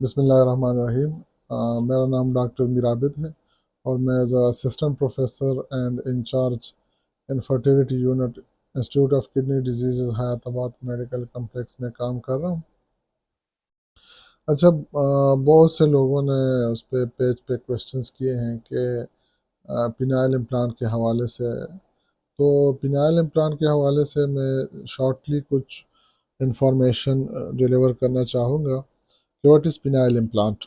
بسم اللہ الرحمن الرحیم۔ میرا نام ڈاکٹر میر عابد ہے اور میں as a assistant professor and incharge infertility unit institute of kidney diseases Hayatabad medical complex میں کام کر رہا ہوں۔ اچھا، بہت سے لوگوں نے اس پہ پیج پہ کوشچنس کیے ہیں کہ پینائل امپلانٹ کے حوالے سے، تو پینائل امپلانٹ کے حوالے سے میں شارٹلی کچھ انفارمیشن ڈیلیور کرنا چاہوں گا کہ what is penile implant.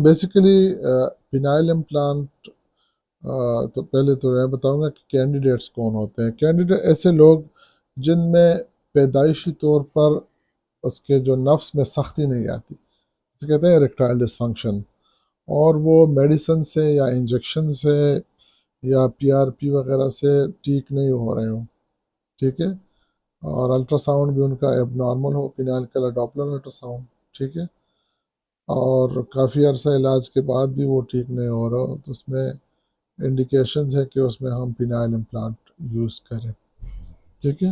Basically penile implant, تو پہلے تو میں بتاؤں گا کہ کینڈیڈیٹس کون ہوتے ہیں۔ کینڈیڈیٹ ایسے لوگ جن میں پیدائشی طور پر اس کے جو نفس میں سختی نہیں آتی، اسے کہتے ہیں اریکٹائل ڈسفنکشن، اور وہ میڈیسن سے یا انجیکشن سے یا پی آر پی وغیرہ سے ٹھیک نہیں ہو رہے ہوں، ٹھیک ہے، اور الٹرا ساؤنڈ بھی ان کا ایب نارمل ہو، پینائل کلر ڈاپلر الٹرا ساؤنڈ، ٹھیک ہے، اور کافی عرصہ علاج کے بعد بھی وہ ٹھیک نہیں ہو رہا ہو، تو اس میں انڈیکیشنز ہے کہ اس میں ہم پینائل امپلانٹ یوز کریں، ٹھیک ہے۔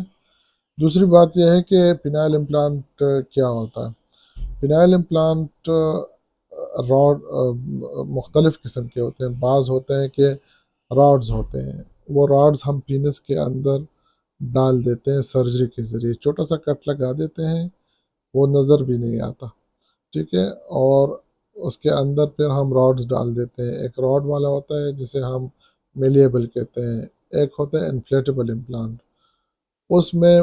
دوسری بات یہ ہے کہ پینائل امپلانٹ کیا ہوتا ہے۔ پینائل امپلانٹ راڈ مختلف قسم کے ہوتے ہیں۔ بعض ہوتے ہیں کہ راڈز ہوتے ہیں، وہ راڈز ہم پینس کے اندر ڈال دیتے ہیں سرجری کے ذریعے، چھوٹا سا کٹ لگا دیتے ہیں، وہ نظر بھی نہیں آتا، ٹھیک ہے، اور اس کے اندر پھر ہم راڈز ڈال دیتے ہیں۔ ایک راڈ والا ہوتا ہے جسے ہم میلیبل کہتے ہیں، ایک ہوتا ہے انفلیٹیبل امپلانٹ، اس میں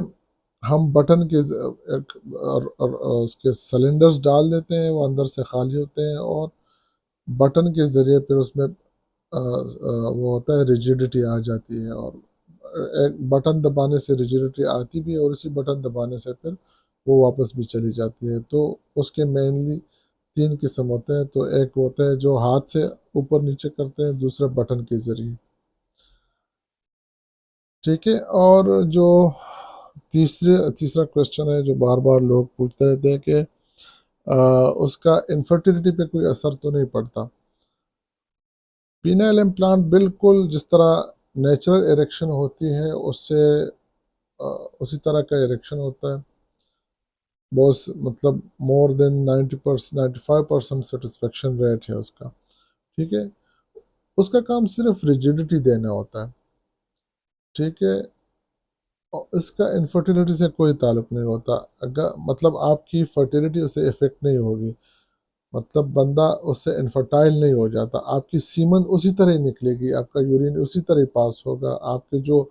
ہم بٹن کے اس کے سلنڈرز ڈال دیتے ہیں، وہ اندر سے خالی ہوتے ہیں، اور بٹن کے ذریعے پھر اس میں وہ ہوتا ہے ریجیڈیٹی آ جاتی ہے، اور ایک بٹن دبانے سے ریجیڈیٹی آتی بھی ہے، اور اسی بٹن دبانے سے پھر وہ واپس بھی چلی جاتی ہے۔ تو اس کے مینلی تین قسم ہوتے ہیں، تو ایک ہوتا ہے جو ہاتھ سے اوپر نیچے کرتے ہیں، دوسرا بٹن کے ذریعے، ٹھیک ہے۔ اور جو تیسرا کوشچن ہے جو بار بار لوگ پوچھتے رہتے ہیں کہ اس کا انفرٹیلیٹی پہ کوئی اثر تو نہیں پڑتا۔ پینائل امپلانٹ بالکل جس طرح نیچرل اریکشن ہوتی ہے اس سے اسی طرح کا اریکشن ہوتا ہے، بہت مطلب مور دین 95% سیٹسفیکشن ریٹ ہے اس کا، ٹھیک ہے۔ اس کا کام صرف ریجیڈیٹی دینا ہوتا ہے، ٹھیک ہے، اور اس کا انفرٹیلیٹی سے کوئی تعلق نہیں ہوتا۔ اگر مطلب آپ کی فرٹیلیٹی اسے افیکٹ نہیں ہوگی، مطلب بندہ اس سے انفرٹائل نہیں ہو جاتا، آپ کی سیمن اسی طرح ہی نکلے گی، آپ کا یورین اسی طرح ہی پاس ہوگا، آپ کے جو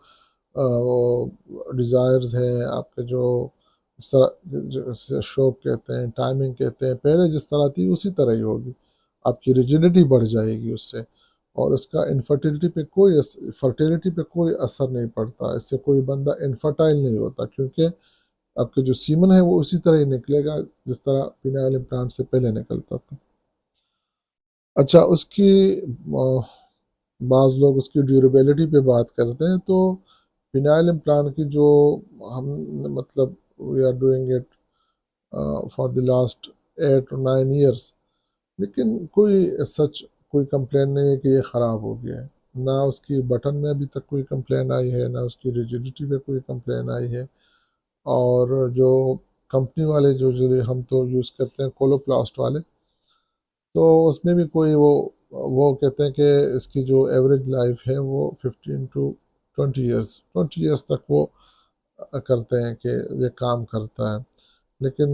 ڈیزائرز ہیں، آپ کے جو شوق کہتے ہیں، ٹائمنگ کہتے ہیں، پہلے جس طرح تھی اسی طرح ہی ہوگی، آپ کی ریجیڈیٹی بڑھ جائے گی اس سے، اور اس کا فرٹیلیٹی پہ کوئی اثر نہیں پڑتا، اس سے کوئی بندہ انفرٹائل نہیں ہوتا، کیونکہ آپ کے جو سیمن ہے وہ اسی طرح ہی نکلے گا جس طرح پینائل امپلانٹ سے پہلے نکلتا تھا۔ اچھا، اس کی بعض لوگ اس کی ڈیوریبلٹی پہ بات کرتے ہیں، تو پینائل امپلانٹ کی جو ہم مطلب we are doing it for the last 8 or 9 years، لیکن کوئی سچ کوئی کمپلین نہیں ہے کہ یہ خراب ہو گیا ہے، نہ اس کی بٹن میں ابھی تک کوئی کمپلین آئی ہے، نہ اس کی ریجیڈیٹی پہ کوئی کمپلین آئی ہے، اور جو کمپنی والے جو ہم تو یوز کرتے ہیں کولو پلاسٹ والے، تو اس میں بھی کوئی وہ کہتے ہیں کہ اس کی جو ایوریج لائف ہے وہ 15 to 20 years 20 years تک وہ کرتے ہیں کہ یہ کام کرتا ہے، لیکن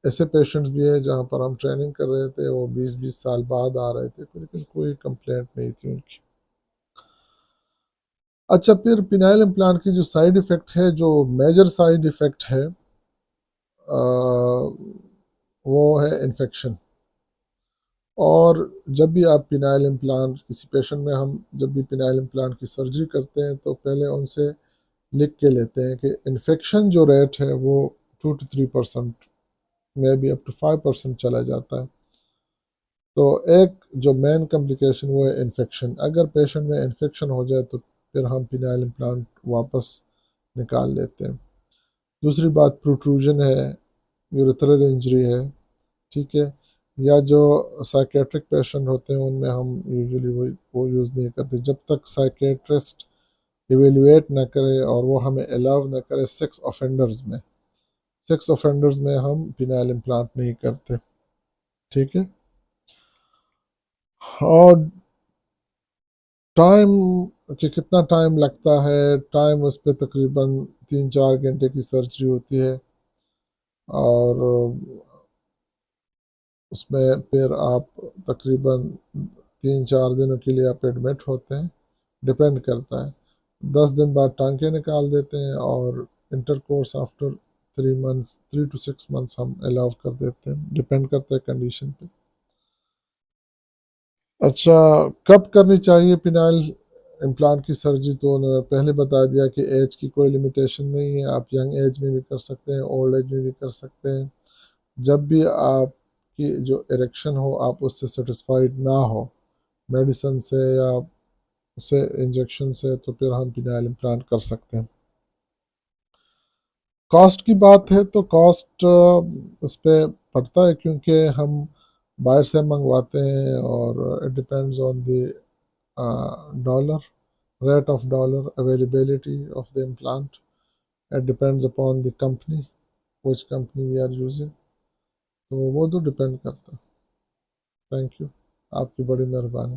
ایسے پیشنٹس بھی ہیں جہاں پر ہم ٹریننگ کر رہے تھے، وہ 20 سال بعد آ رہے تھے، لیکن کوئی کمپلینٹ نہیں تھی ان کی۔ اچھا، پھر پینائل امپلانٹ کی جو سائیڈ ایفیکٹ ہے، جو میجر سائیڈ ایفیکٹ ہے، وہ ہے انفیکشن۔ اور جب بھی آپ پینائل امپلانٹ کسی پیشنٹ میں ہم جب بھی پینائل امپلانٹ کی سرجری کرتے ہیں تو پہلے ان سے لکھ کے لیتے ہیں کہ انفیکشن جو ریٹ ہے وہ 2 to 3%، میں بھی اپ ٹو 5% چلا جاتا ہے۔ تو ایک جو مین کمپلیکیشن وہ ہے انفیکشن، اگر پیشنٹ میں انفیکشن ہو جائے تو پھر ہم پینائل امپلانٹ واپس نکال لیتے ہیں۔ دوسری بات پروٹروژن ہے، یوریترل انجری ہے، ٹھیک ہے، یا جو سائکیٹرک پیشنٹ ہوتے ہیں ان میں ہم یوزلی وہ یوز نہیں کرتے جب تک سائکیٹرسٹ ایویلویٹ نہ کرے اور وہ ہمیں الاؤ نہ کرے۔ سیکس اوفینڈرز میں ہم پینائل امپلانٹ نہیں کرتے۔ ٹھیک ہے. اور ٹائم کہ کتنا ٹائم لگتا ہے، ٹائم اس پہ تقریباً 3-4 گھنٹے کی سرجری ہوتی ہے، اور اس میں پھر آپ تقریباً 3-4 دنوں کے لیے آپ ایڈمٹ ہوتے ہیں. ڈپینڈ کرتا ہے. 10 دن بعد ٹانکے نکال دیتے ہیں، اور intercourse after 3 months 3 to 6 months ہم الاؤ کر دیتے ہیں. ڈپینڈ کرتا ہے کنڈیشن پہ. اچھا، کب کرنی چاہیے پینائل امپلانٹ کی سرجری؟ تو نے پہلے بتا دیا کہ ایج کی کوئی لمیٹیشن نہیں ہے، آپ ینگ ایج میں بھی کر سکتے ہیں، اولڈ ایج میں بھی کر سکتے ہیں. جب بھی آپ کی جو اریکشن ہو، آپ اس سے سیٹسفائیڈ نہ ہو میڈیسن سے یا سے انجیکشن سے، تو پھر ہم پینائل امپلانٹ کر سکتے ہیں. کاسٹ کی بات ہے تو کاسٹ اس پہ پڑتا ہے، کیونکہ ہم باہر سے منگواتے ہیں، اور it depends on the dollar rate of dollar availability of the implant. It depends upon the company, which company we are using. تو وہ تو ڈپینڈ کرتا ہے. تھینک یو، آپ کی بڑی مہربانی.